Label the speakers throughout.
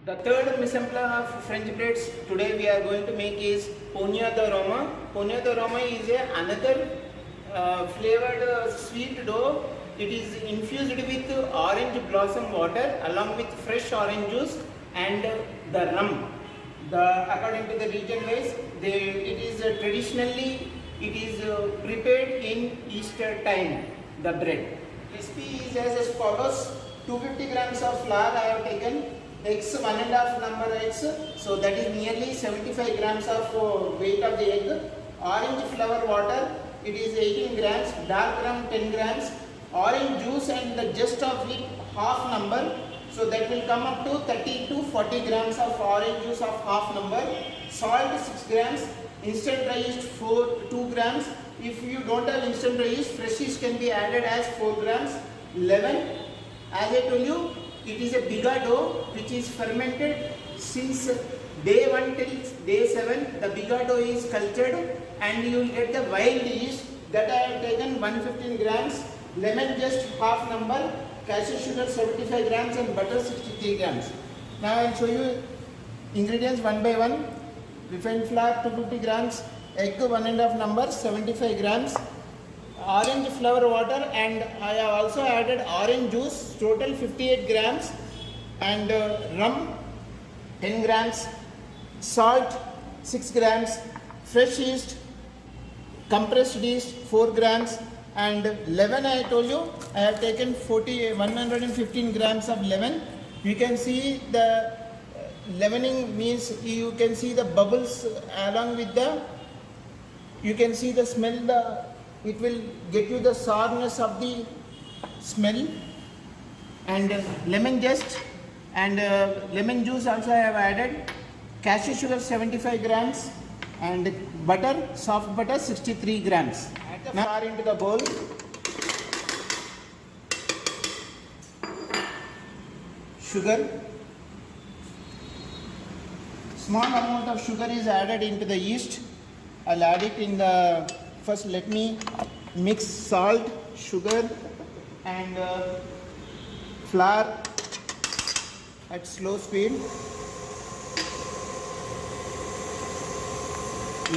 Speaker 1: The third mise en place of French breads today we are going to make is Pognon de Roma. Pognon de Roma is another flavored sweet dough. It is infused with orange blossom water along with fresh orange juice and the rum. According to the region wise, it is traditionally it is prepared in Easter time. The bread. Recipe is as follows: 250 grams of flour I have taken. Eggs 1.5 number eggs, so that is nearly 75 grams of weight of the egg. Orange flower water, it is 18 grams. Dark rum 10 grams. Orange juice and the zest of it half number, so that will come up to 30 to 40 grams of orange juice of half number. Salt 6 grams. Instant dry yeast 2 grams. If you don't have instant dry yeast, fresh yeast can be added as 4 grams. Leaven, as I told you, it is a biga dough which is fermented since day 1 till day 7. The biga dough is cultured and you will get the wild yeast that I have taken 115 grams. Lemon just half number. Cashew sugar 75 grams and butter 63 grams. Now I will show you ingredients one by one. Refined flour 250 grams. Egg 1.5 number 75 grams. Orange flower water, and I have also added orange juice, total 58 grams, and rum 10 grams, salt 6 grams, fresh yeast, compressed yeast 4 grams, and leaven I told you I have taken 115 grams of leaven. You can see the leavening means you can see the bubbles along with the, you can see the smell, it will get you the sourness of the smell. And lemon zest and lemon juice also I have added. Cashew sugar 75 grams and butter, soft butter 63 grams. Add the flour into the bowl. Sugar. Small amount of sugar is added into the yeast. I'll add it in the, first let me mix salt, sugar and flour at slow speed.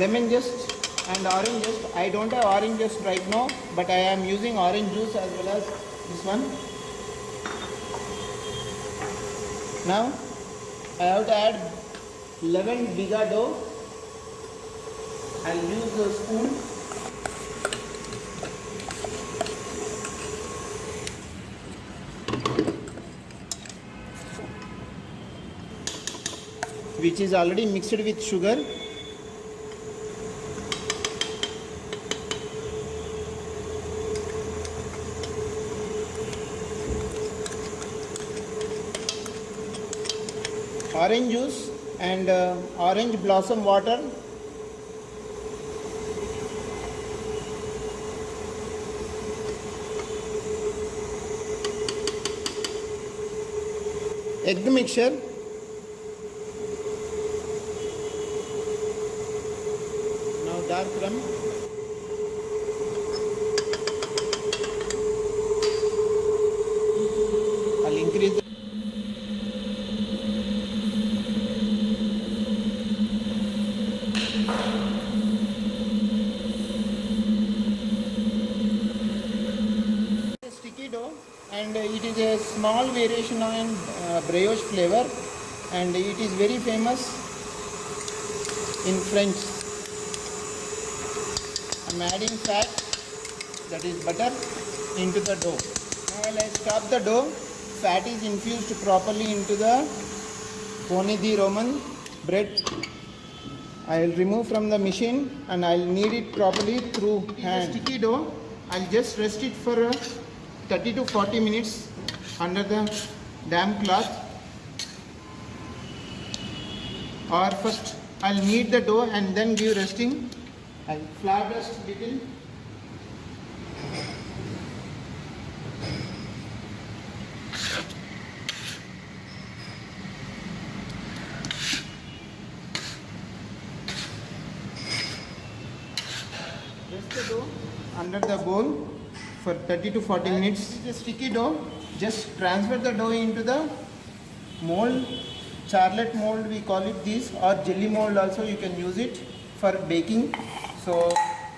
Speaker 1: Lemon zest and orange zest. I don't have orange zest right now, but I am using orange juice as well as this one. Now I have to add leavened biga dough. I'll use a spoon. Which is already mixed with sugar. Orange juice and orange blossom water. Egg mixture. Now dark rum. I'll increase the sticky dough, and it is a small variation on brioche flavor, and it is very famous in French. I am adding fat, that is butter, into the dough. Now while I stop the dough, fat is infused properly into the Pognon de Roma bread. I will remove from the machine and I will knead it properly through hand. Sticky dough, I will just rest it for 30 to 40 minutes under the damp cloth. Or first I'll knead the dough and then give resting. I'll flour dust little. Rest the dough under the bowl for 30 to 40 minutes. This is a sticky dough. Just transfer the dough into the mold charlotte mold we call it this, or jelly mold also you can use it for baking. So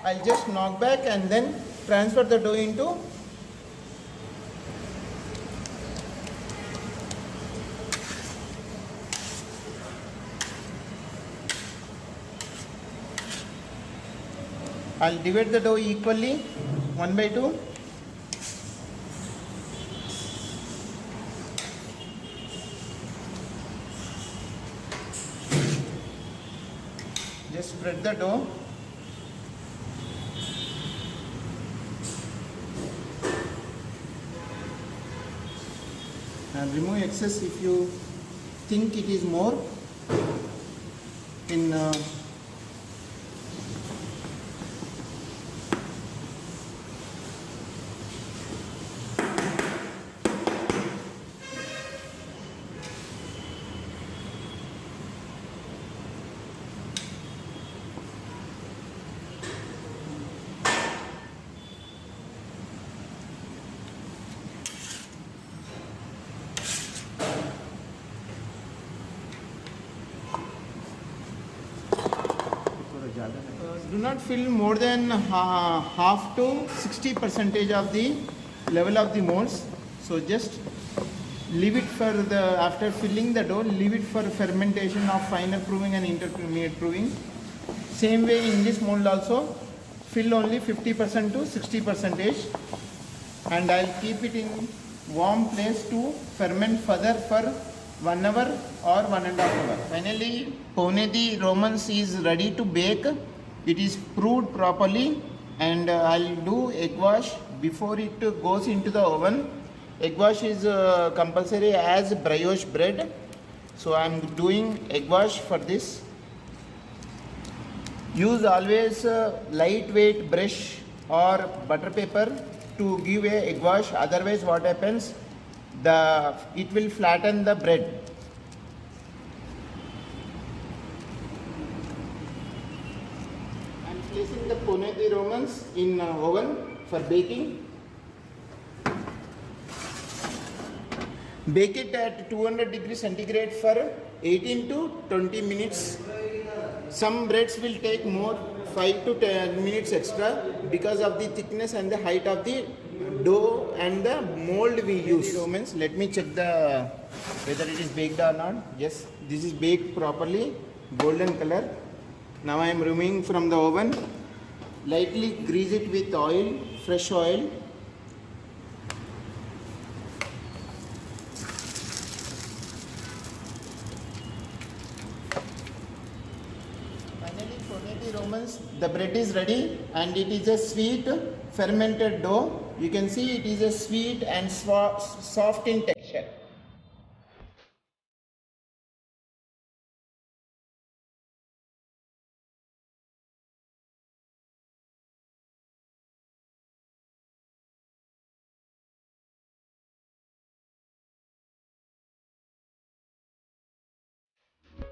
Speaker 1: I'll just knock back and then transfer the dough into I'll divide the dough equally 1/2. Just spread the dough. And remove excess if you think it is more. In do not fill more than half to 60% of the level of the molds. So just leave it for the, after filling the dough, leave it for fermentation of finer proving and intermediate proving. Same way in this mold also, fill only 50% to 60%, and I'll keep it in warm place to ferment further for 1 hour or 1.5 hours. Finally, Pone di Romans is ready to bake. It is proved properly, and I'll do egg wash before it goes into the oven. Egg wash is compulsory as brioche bread. So I'm doing egg wash for this. Use always lightweight brush or butter paper to give a egg wash. Otherwise what happens, it will flatten the bread. I'm placing the Pone di Romans in oven for baking. Bake it at 200 degrees centigrade for 18 to 20 minutes. Some breads will take more, 5 to 10 minutes extra, because of the thickness and the height of the dough and the mold we use. Romans, let me check whether it is baked or not. Yes, this is baked properly, golden color. Now I am removing from the oven. Lightly grease it with oil, fresh oil. Finally, Pone di Romans, the bread is ready, and it is a sweet fermented dough. You can see it is a sweet and soft in texture.